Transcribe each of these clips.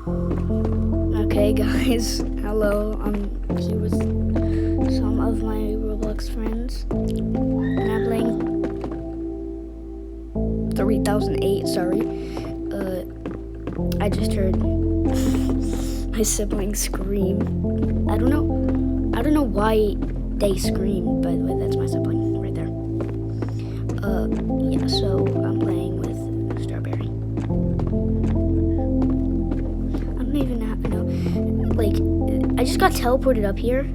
Okay, guys. Hello. I'm here with some of my Roblox friends, and I'm playing 3008. Sorry. I just heard my siblings scream. I don't know why they scream. By the way, that's my sibling right there. Yeah. So I'm playing with Strawberry. I don't even know. Like, I just got teleported up here.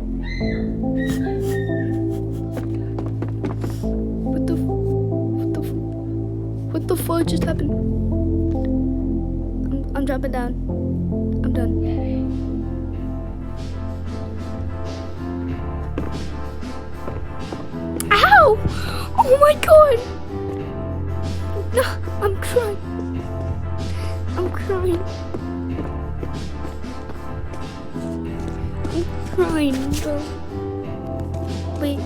What the fuck just happened? I'm dropping down. I'm done. Ow! Oh my god! No, I'm crying. I'm crying. I'm crying, bro. Wait.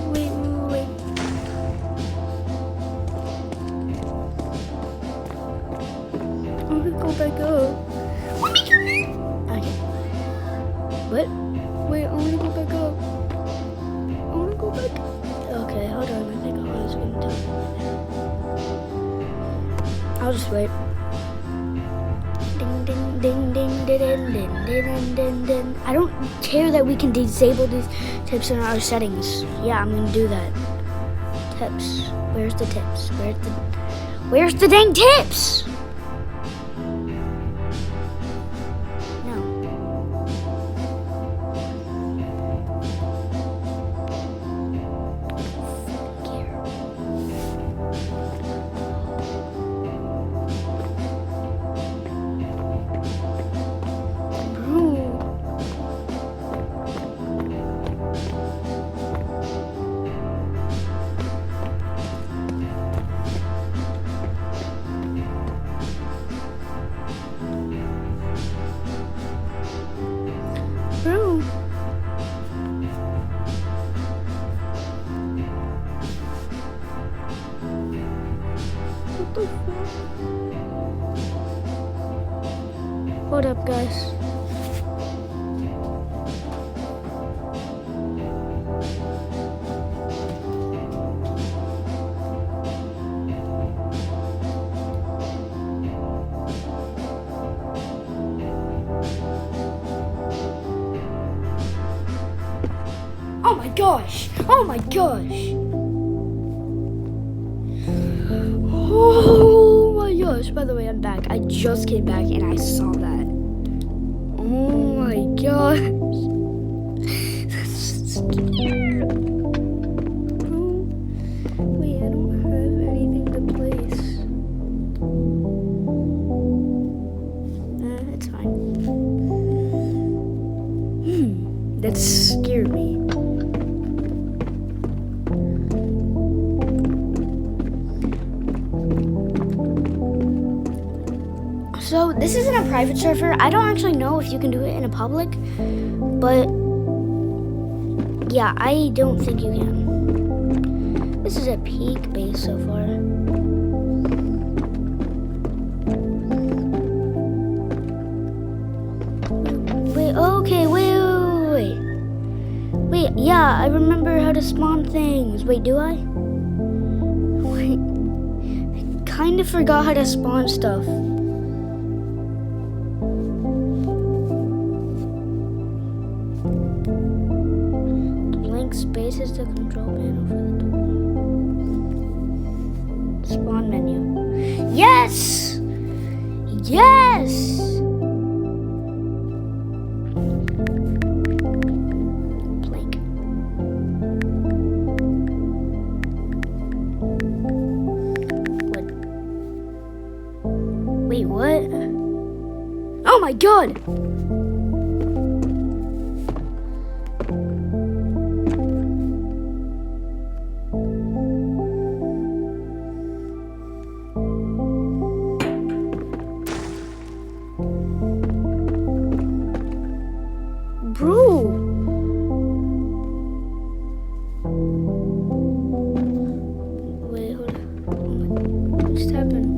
I wanna go back up. Okay. What? Wait, I wanna go back up. I wanna go back. Okay, hold on. I think I was gonna do it. I'll just wait. Ding ding ding ding ding ding ding ding ding. I don't care that we can disable these tips in our settings. Yeah, I'm gonna do that. Tips. Where's the tips? Where's the dang tips? Hold up, guys. Oh my gosh! Oh my gosh! Oh my gosh! By the way, I'm back. I just came back and I saw that. Oh my gosh! That's scared. Oh, wait, I don't have anything to place. It's fine. That scared me. So this isn't a private server. I don't actually know if you can do it in a public, but yeah, I don't think you can. This is a peak base so far. Wait, yeah, I remember how to spawn things. Wait, do I? Wait, I kind of forgot how to spawn stuff. Space is the control panel for the door. Spawn menu. Yes! Yes! Blank. What? Wait, what? Oh my god! Bro! Wait, hold on. What just happened?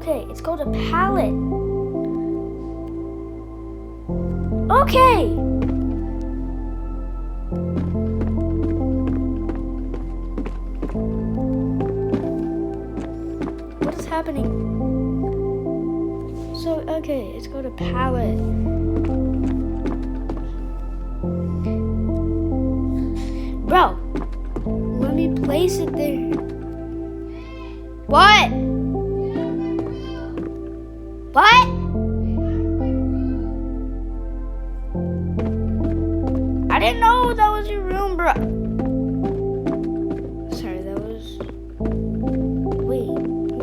Okay, it's called a pallet. Okay. What is happening? So, okay, it's called a pallet. Bro, let me place it there. What? What? I didn't know that was your room, bro. Sorry, that was... Wait,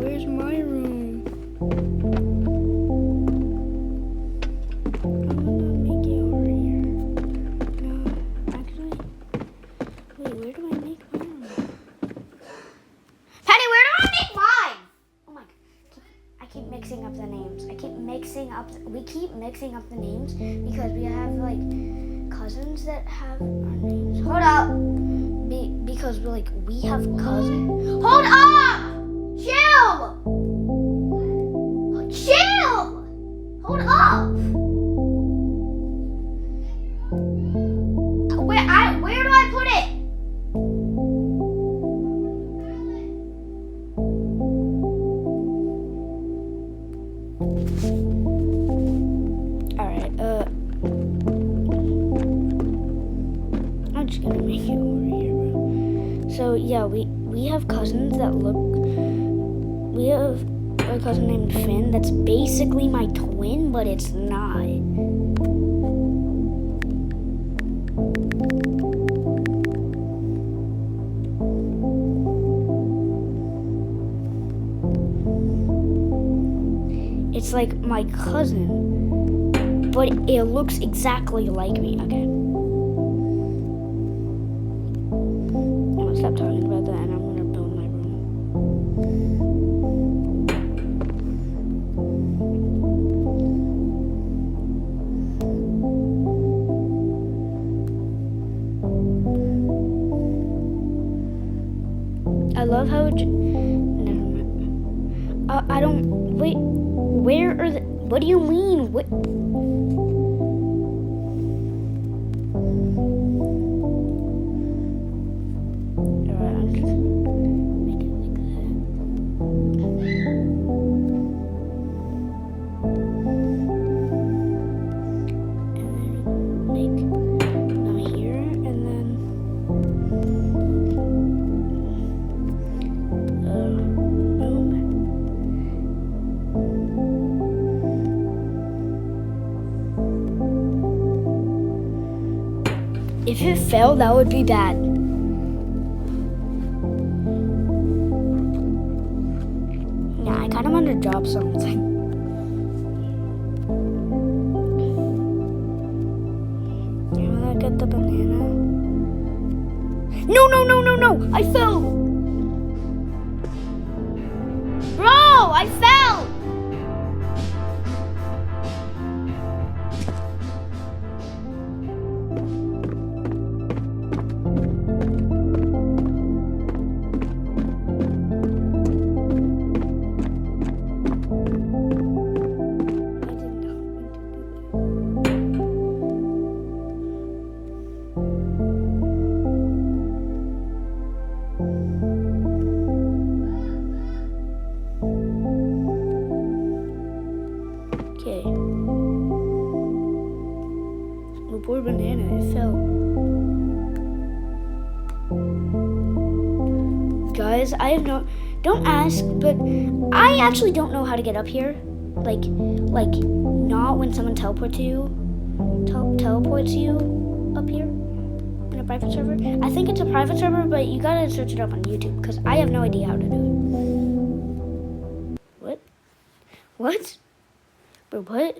where's my room? I'm gonna make it over here. No, actually... Wait, where do I make my room? Patty, where do I make mine? Oh my God. I keep mixing up the names. We keep mixing up the names because we have, like... cousins that have our names. Hold up! Because we have cousins. Hold up! Chill! Chill! Hold up! Where do I put it? Alright, I'm just gonna make it over here, bro. So yeah, we have cousins that look. We have a cousin named Finn that's basically my twin, but it's not. It's like my cousin, but it looks exactly like me. Okay. Stop talking about that, and I'm gonna build my room. I love how it. Never mind. I don't. Wait. Where are the? What do you mean? What? If it fell, that would be bad. Yeah, I kind of want to drop something. You want to get the banana? No, no, no, no, no! I fell! Bro, I fell! Okay. Oh, poor banana, it fell. Guys, I have no... Don't ask, but I actually don't know how to get up here. Like not when someone teleports you up here in a private server. I think it's a private server, but you gotta search it up on YouTube because I have no idea how to do it. What? What? Bro, what?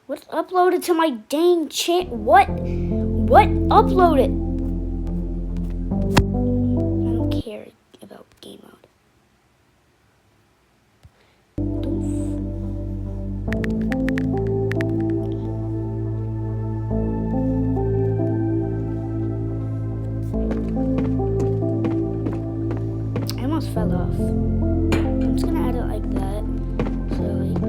What's uploaded to my dang channel? What? What uploaded? I don't care about game mode. I almost fell off. I'm just gonna add it like that. So like,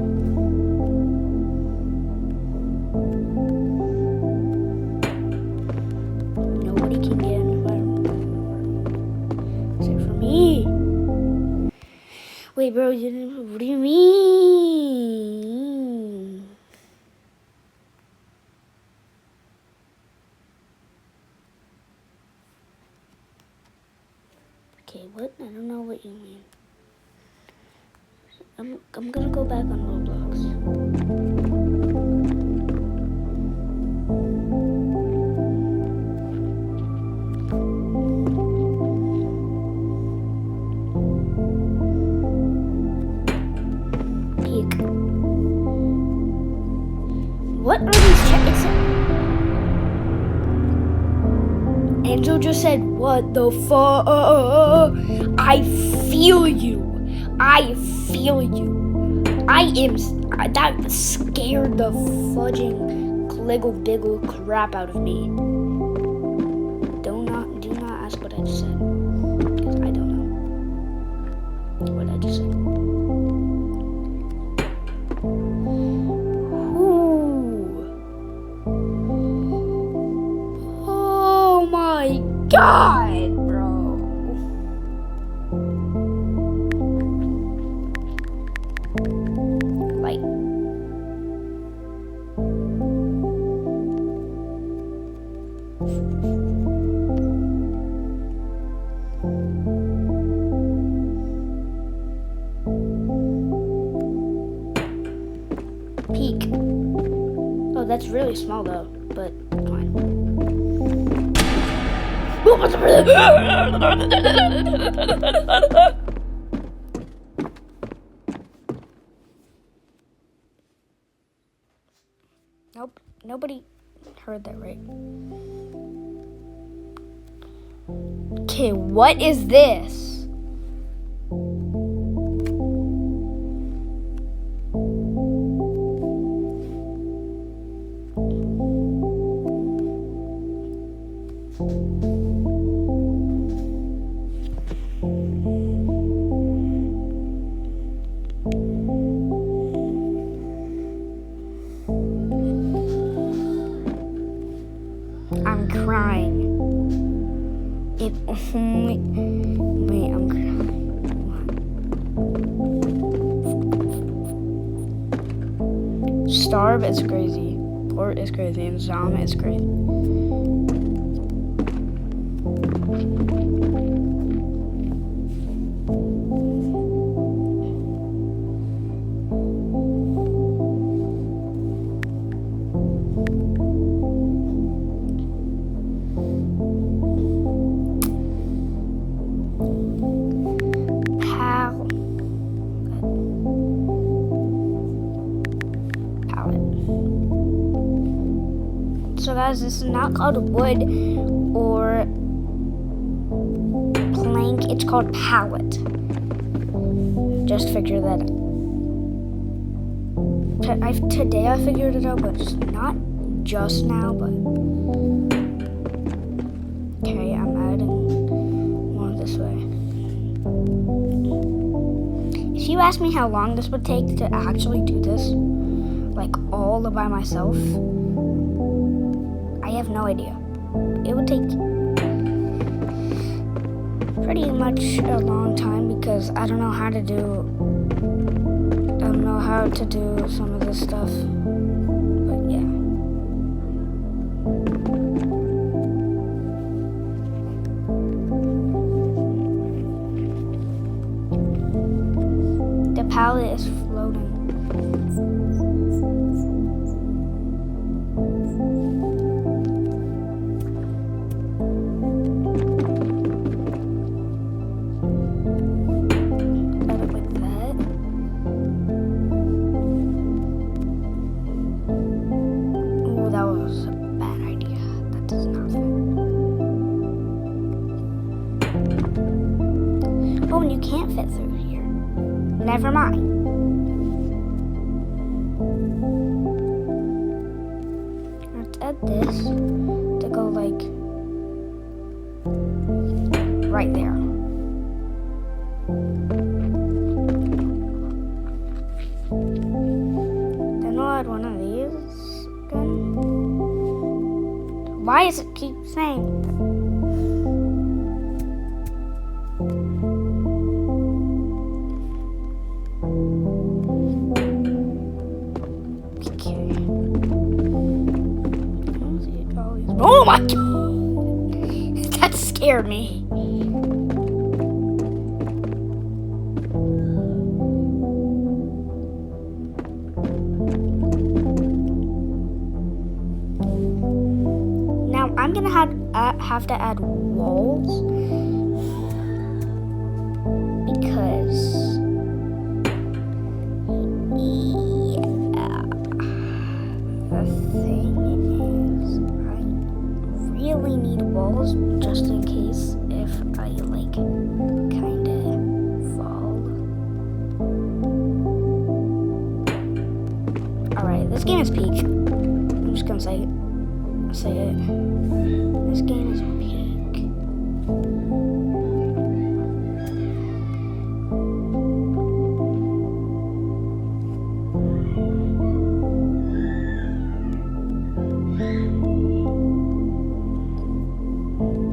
nobody can get in my room except for me. Wait, bro, what do you mean? Okay, what? I don't know what you mean. I'm gonna go back on Roblox. Peek. What are these checks? Angel just said, "What the fuck?" I feel you. I feel you. That scared the fudging cliggle biggle crap out of me. Do not ask what I just said, because I don't know what I just said. Ooh. Oh my God, bro. Like, peek. Oh, that's really small though, but fine. Nope, nobody heard that right. Okay, what is this? I'm crying. It only... Wait, I'm crying. Starve is crazy. Port is crazy. And Zom is crazy. So guys, this is not called wood or plank, it's called pallet. Just figure that out. Today I figured it out, but it's not just now, but... Okay, I'm adding one this way. If you ask me how long this would take to actually do this, like all by myself, I have no idea. It would take pretty much a long time because I don't know how to do some of this stuff. But yeah. The pallet is floating. Oh, and you can't fit through here. Never mind. Let's add this to go like right there. Why does it keep saying that? Okay. Oh my god! That scared me. Now I'm gonna have to add walls because the thing is I really need walls just in case if I like kinda fall. Alright, this game is peak. I'm just gonna say it. This game is peak.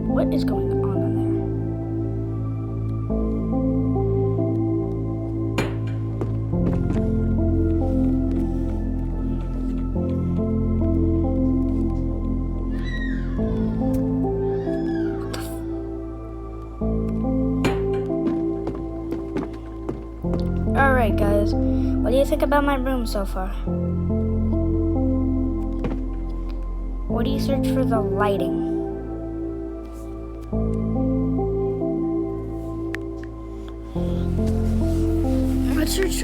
What is going on in there? Alright guys, what do you think about my room so far? What do you search for the lighting? Let's search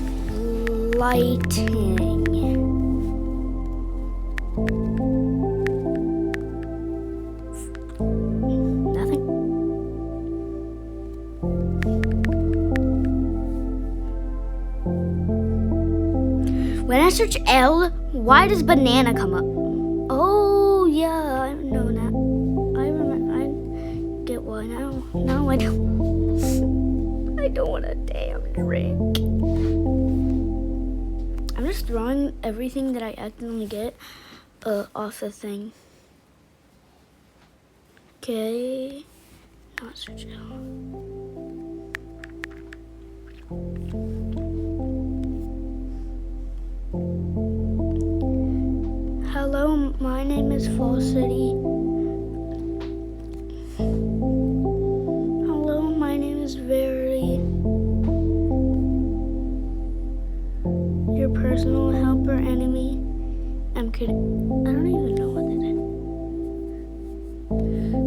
lighting. Nothing. When I search L, why does banana come up? Oh yeah, I know that. I remember. I get why now. No, I don't. I don't want a damn drink. I'm just throwing everything that I accidentally get off the thing. Okay. Not search L. Hello, my name is Fall City. Hello, my name is Very. Your personal helper enemy. I'm kidding. I don't even know what that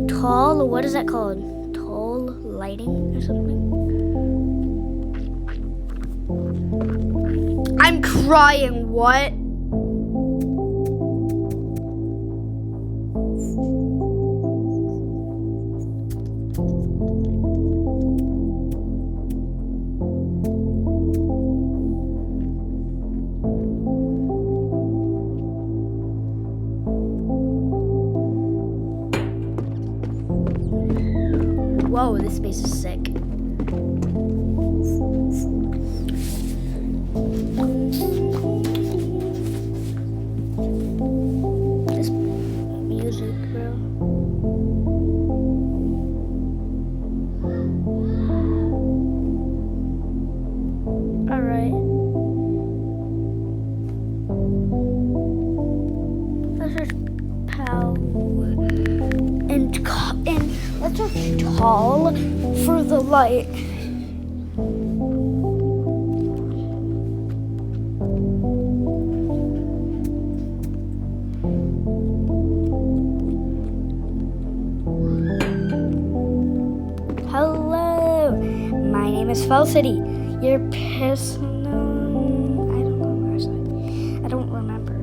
is. Tall, what is that called? Tall lighting or something? I'm crying, what? Whoa, this space is sick. This music, bro. Alright. Let's just power and let's just tall for the light. Hello, my name is Fall City. Your personal, I don't know where I said. I don't remember.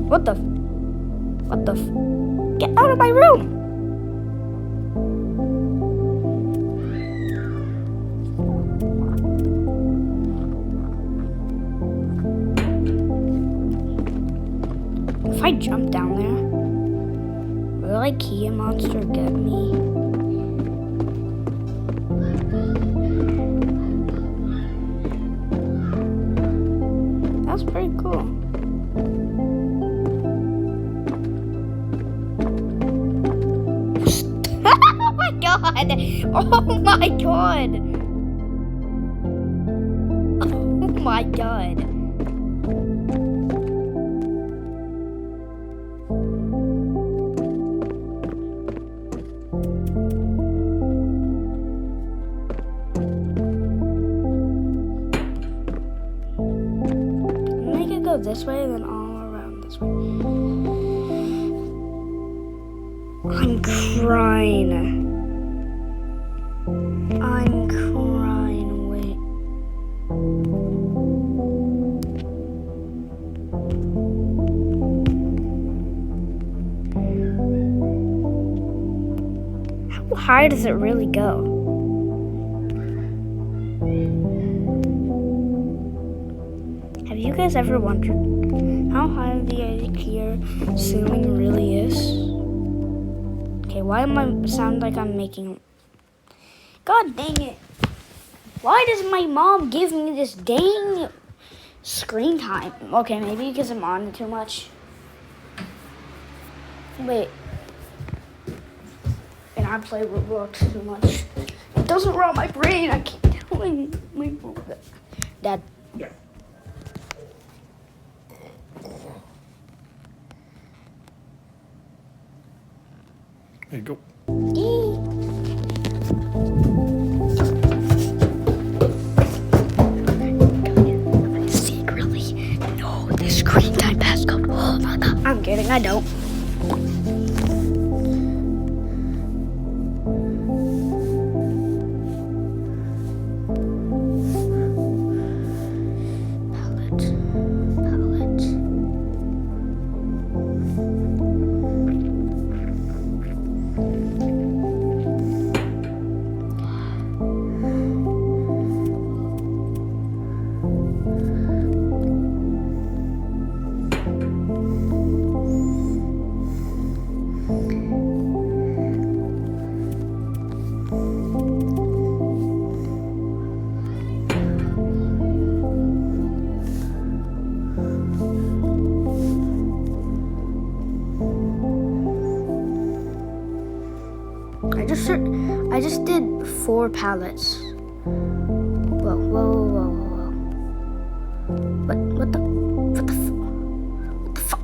What the? Get out of my room! If I jump down there, will IKEA monster get me? That's pretty cool. god! Oh my god! Oh my god. Make it go this way and then all around this way. I'm crying. I'm crying. Wait. How high does it really go? Have you guys ever wondered how high the IKEA ceiling really is? Okay, why am I sound like I'm making... God dang it. Why does my mom give me this dang screen time? Okay, maybe because I'm on it too much. Wait. And I play Roblox too much. It doesn't rot my brain. I keep telling my mom that. Dad. Yeah. There you go. Secretly know the screen time passcode. Oh my god. I'm kidding, I don't. I just did 4 pallets. Whoa, whoa, whoa, whoa, whoa. What the fuck?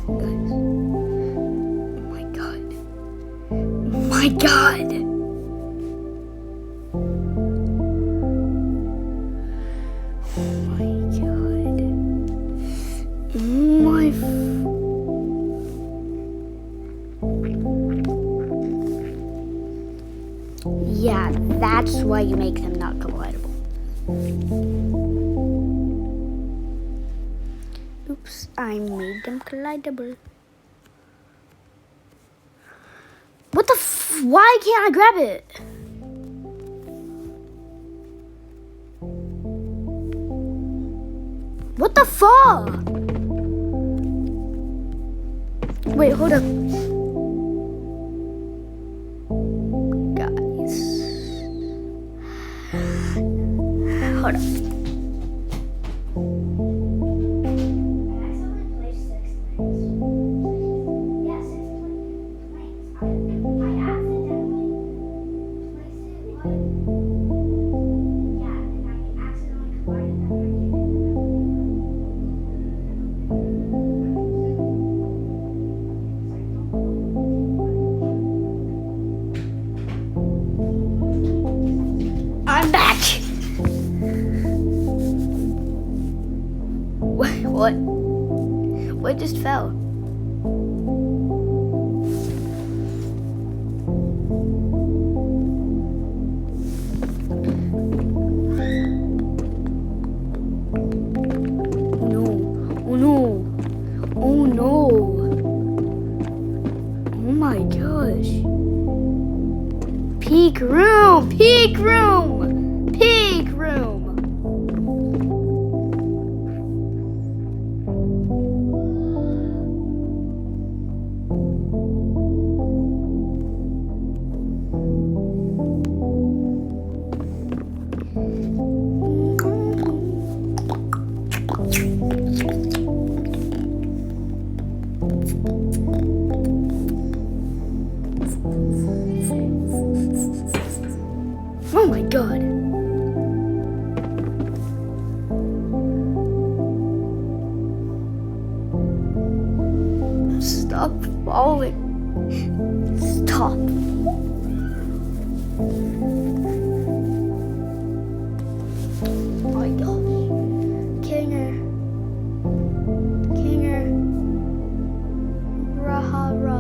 Guys. Oh my god. Oh my god. Yeah, that's why you make them not collidable. Oops, I made them collidable. What the why can't I grab it? What the fuck? Wait, hold up. Hold up. I'm back. What? What just fell? No. Oh no. Oh no. Oh my gosh. Peak room. Peak room. Peak room. Oh my god. Stop falling. Stop. Oh my gosh. Kinger. Rahara.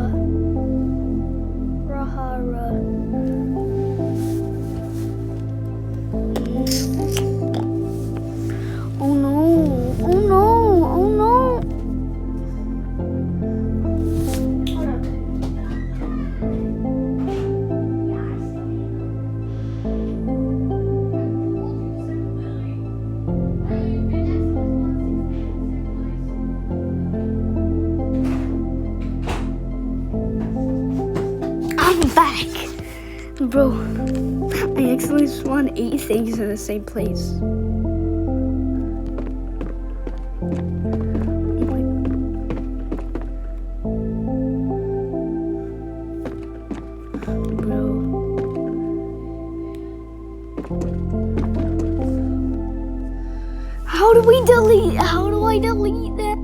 Oh no. Oh no. Oh no. I'm back. Bro, I accidentally spawned 8 things in the same place. How do I delete that?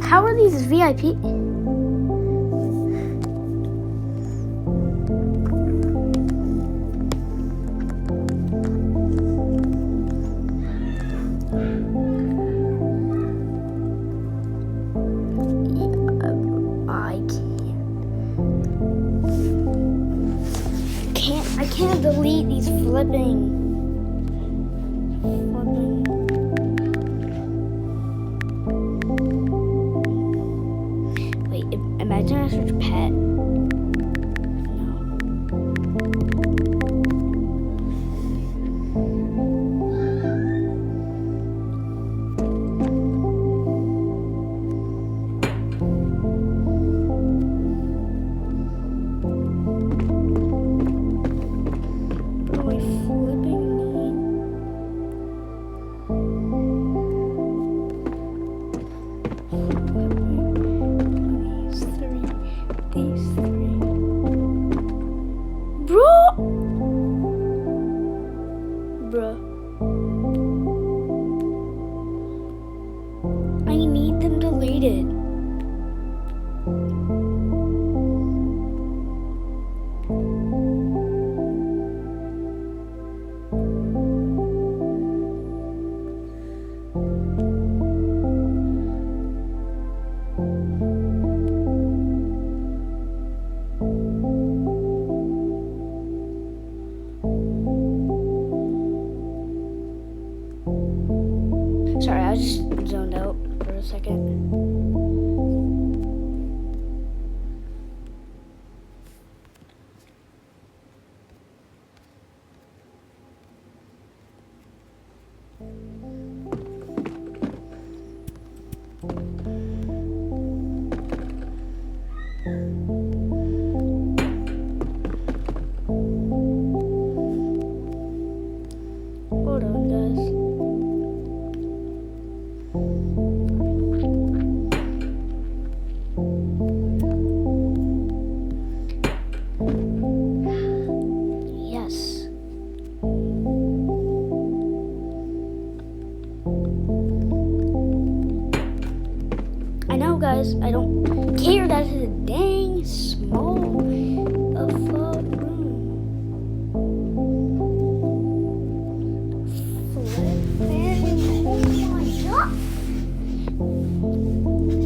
How are these VIP? I can't delete these flipping. Wait, imagine I search pet. Bruh. I need them deleted. Sorry, I just zoned out for a second. Hold on, guys. Yes. I know, guys, I don't care that it's a dang small of a room.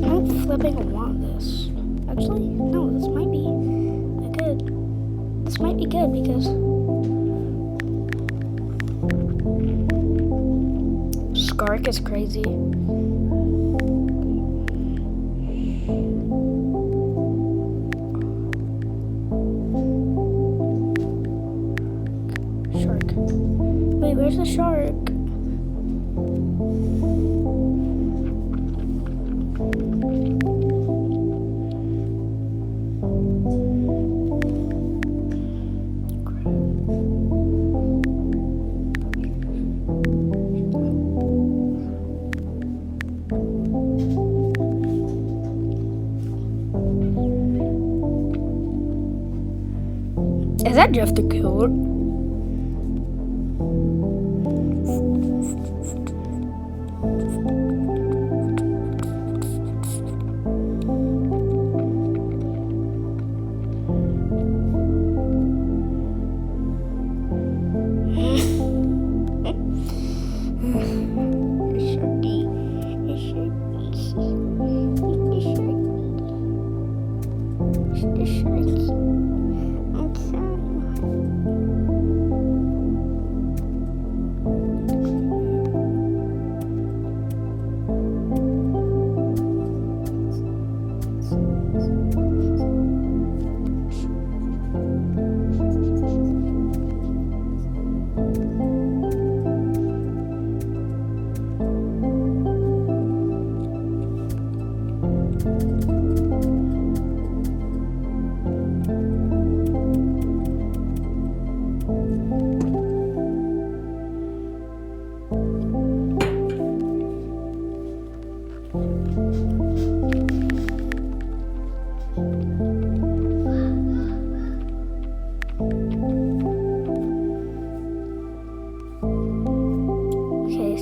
I don't flipping want this. Actually, no, this might be good. This might be good because Skark is crazy. Shark. Wait, where's the shark? Is that Jeff the Killer?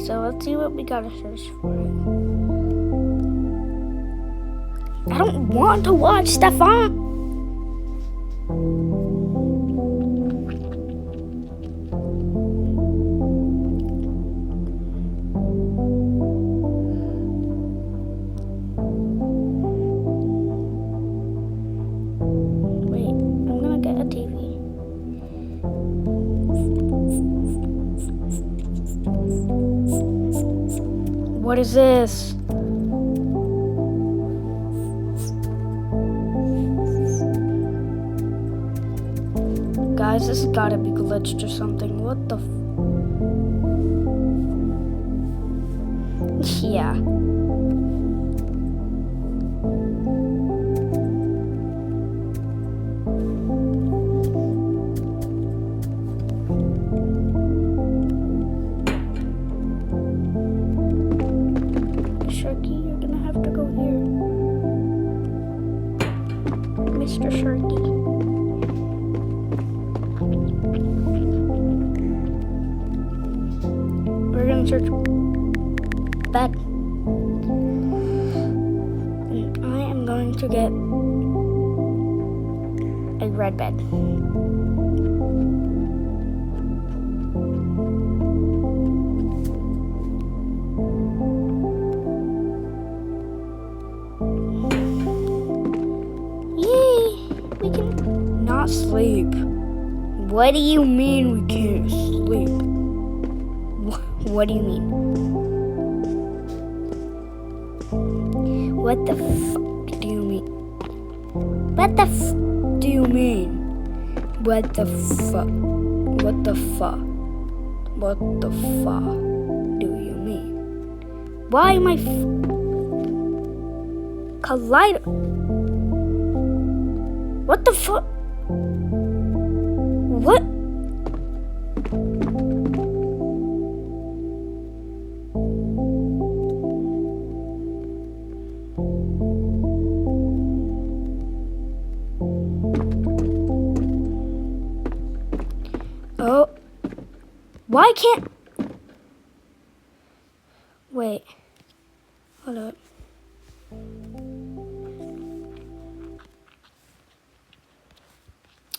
So let's see what we gotta search for. I don't want to watch Stefan. Wait, I'm gonna get a TV. What is this? Guys, this has gotta be glitched or something. What the yeah. Sharky, you're gonna have to go here. Mr. Sharky. We're gonna search bed. And I am going to get a red bed. Sleep. What do you mean we can't sleep? What do you mean? What the fuck do you mean? What the f do you mean? What the fuck? What the fuck? What the fuck do you mean? Why am I Collider? What the fuck? What? Oh. Why can't... Wait. Hold up.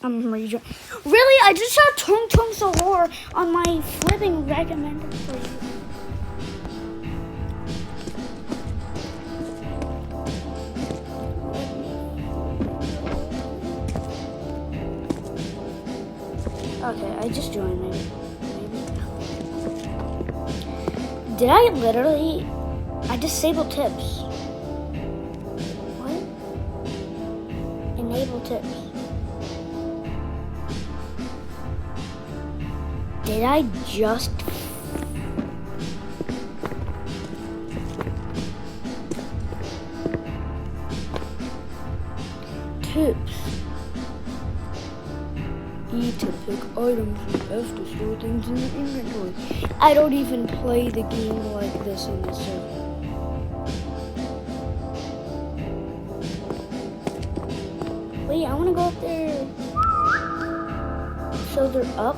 I'm rejoining. Really? I just saw Tung Tung Sahur on my flipping recommended for you. Okay, I just joined maybe. Did I literally... I disabled tips. What? Enable tips. Did I just... Tips. E to pick items and F to store things in your inventory. I don't even play the game like this in this server. Wait, I want to go up there. So they're up?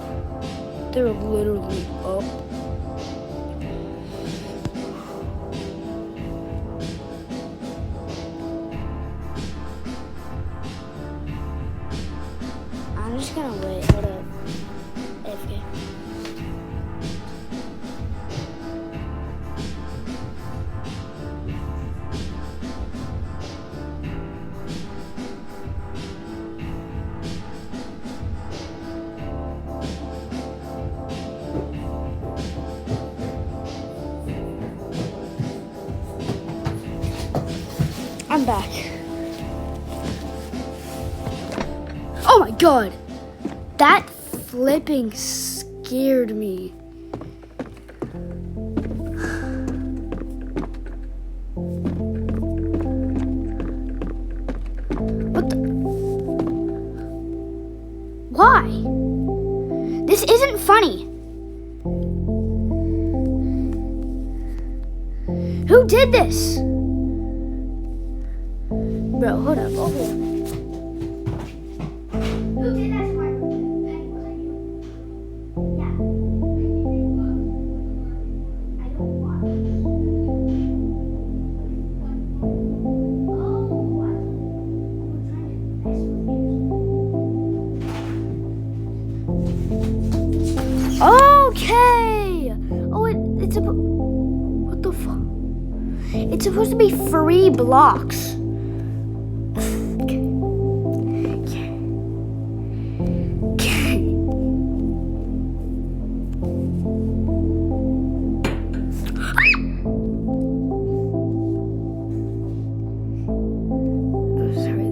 They're literally up. I'm just gonna wait. Hold up. AFK. I'm back. Oh my god! That flipping scared me. What the? Why? This isn't funny. Who did this? Bro, hold up, hold up. Who did that to my Penny? Was I you? Yeah. I don't want it. Oh, I'm trying to mess with you. Okay! Oh, it's what the fuck? It's supposed to be free blocks.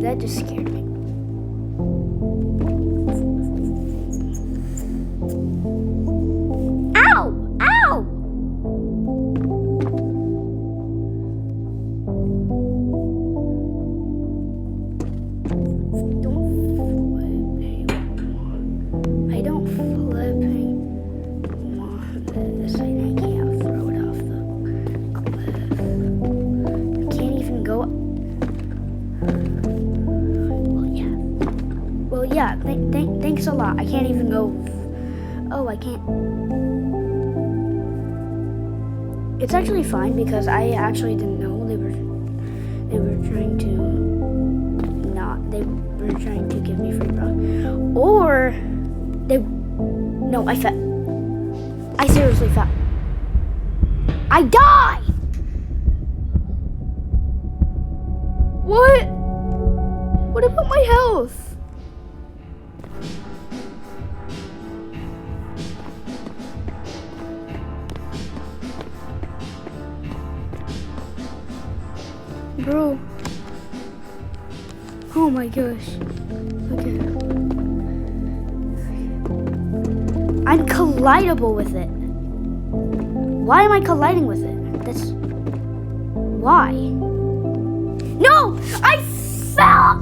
That just scared me. Ow! Ow! I don't flipping want this. I can't throw it off the cliff. I can't even go. Well, yeah, thanks a lot. I can't even go. Oh, I can't. It's actually fine because I actually didn't know they were trying to trying to give me free bro. Or no, I fell. I seriously fell. I died! What? What about my health? Bro. Oh my gosh. Okay. I'm collidable with it. Why am I colliding with it? That's... Why? No! I fell!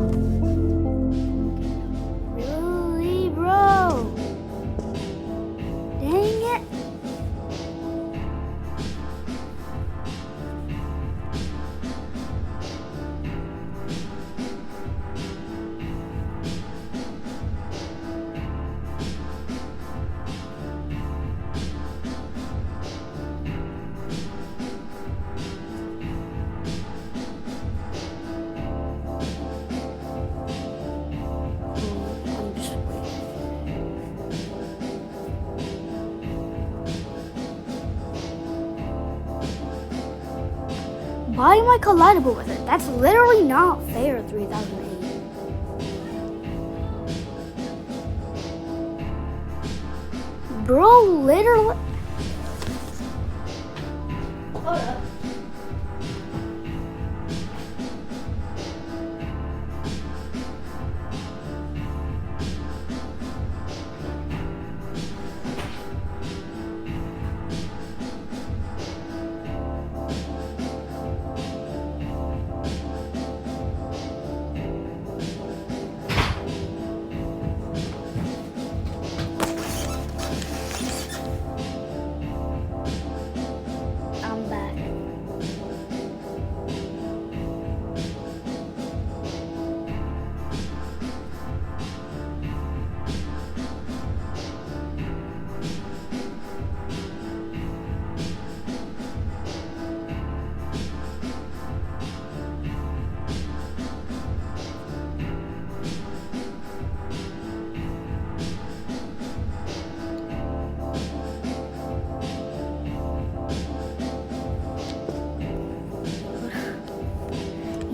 Really, bro? Dang it. Why am I collidable with it? That's literally not fair, 3008. Bro, literally. Hold up.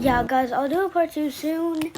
yeah, guys, I'll do a part 2 soon.